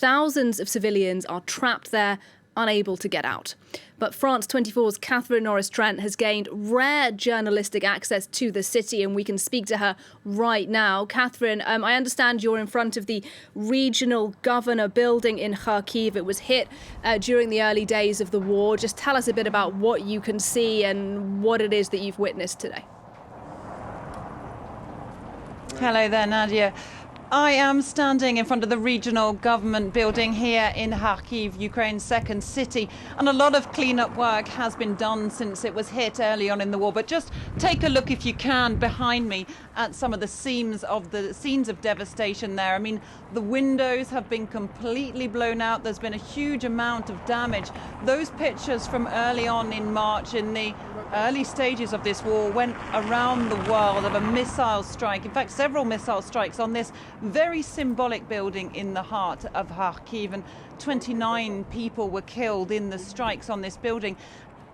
thousands of civilians are trapped there, unable to get out. But France 24's Catherine Norris Trent has gained rare journalistic access to the city, and we can speak to her right now. Catherine, I understand you're in front of the regional governor building in Kharkiv. It was hit during the early days of the war. Just tell us a bit about what you can see and what it is that you've witnessed today. Hello there, Nadia. I am standing in front of the regional government building here in Kharkiv, Ukraine's second city, and a lot of clean-up work has been done since it was hit early on in the war. But just take a look, if you can, behind me at some of the scenes of devastation there. I mean, the windows have been completely blown out. There's been a huge amount of damage. Those pictures from early on in March, in the early stages of this war, went around the world of a missile strike. In fact, several missile strikes on this very symbolic building in the heart of Kharkiv, and 29 people were killed in the strikes on this building.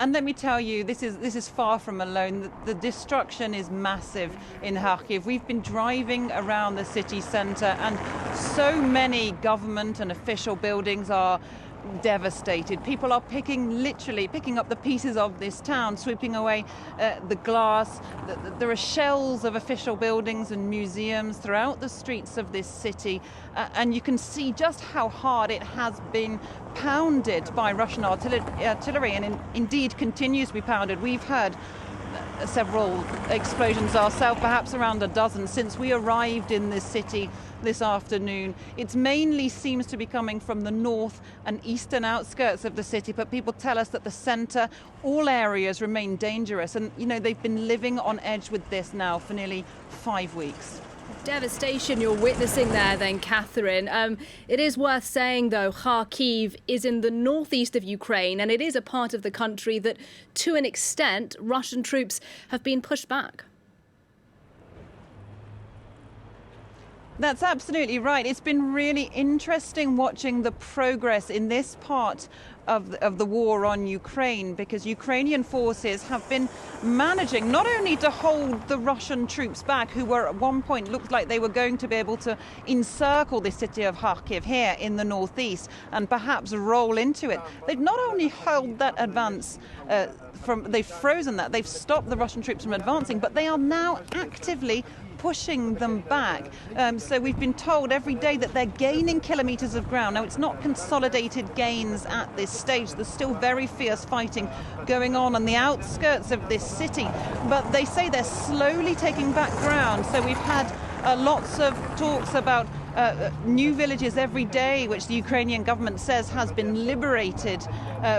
And let me tell you, this is far from alone. The destruction is massive in Kharkiv. We've been driving around the city centre, and so many government and official buildings are devastated. People are literally picking up the pieces of this town, sweeping away the glass. There are shells of official buildings and museums throughout the streets of this city, and you can see just how hard it has been pounded by Russian artillery, and indeed continues to be pounded. We've heard several explosions ourselves, perhaps around a dozen, since we arrived in this city this afternoon. It mainly seems to be coming from the north and eastern outskirts of the city, but people tell us that the centre, all areas remain dangerous, and they've been living on edge with this now for nearly 5 weeks. Devastation you're witnessing there then, Catherine. It is worth saying, though, Kharkiv is in the northeast of Ukraine, and it is a part of the country that, to an extent, Russian troops have been pushed back. That's absolutely right. It's been really interesting watching the progress in this part of the war on Ukraine, because Ukrainian forces have been managing not only to hold the Russian troops back, who were at one point looked like they were going to be able to encircle the city of Kharkiv here in the northeast and perhaps roll into it. They've not only held that advance they've frozen that, they've stopped the Russian troops from advancing, but they are now actively pushing them back. So we've been told every day that they're gaining kilometres of ground. Now, it's not consolidated gains at this stage. There's still very fierce fighting going on the outskirts of this city, but they say they're slowly taking back ground. So we've had lots of talks about new villages every day, which the Ukrainian government says has been liberated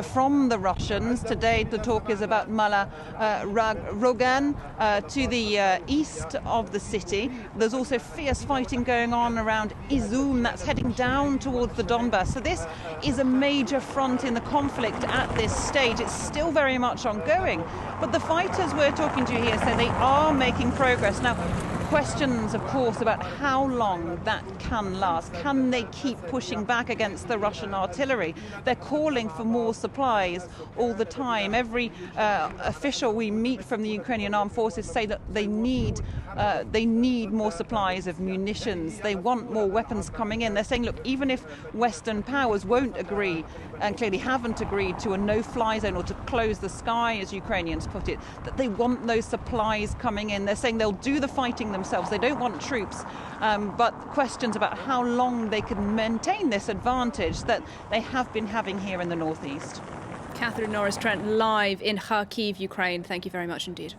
from the Russians. Today, the talk is about Mala Rogan to the east of the city. There's also fierce fighting going on around Izum, that's heading down towards the Donbass. So this is a major front in the conflict at this stage. It's still very much ongoing, but the fighters we're talking to here say they are making progress. Now, questions, of course, about how long that can last. Can they keep pushing back against the Russian artillery? They're calling for more supplies all the time. Every official we meet from the Ukrainian armed forces say that they need more supplies of munitions. They want more weapons coming in. They're saying, look, even if Western powers won't agree, and clearly haven't agreed, to a no-fly zone or to close the sky, as Ukrainians put it, that they want those supplies coming in. They're saying they'll do the fighting themselves. They don't want troops, but questions about how long they can maintain this advantage that they have been having here in the northeast. Catherine Norris Trent live in Kharkiv, Ukraine. Thank you very much indeed.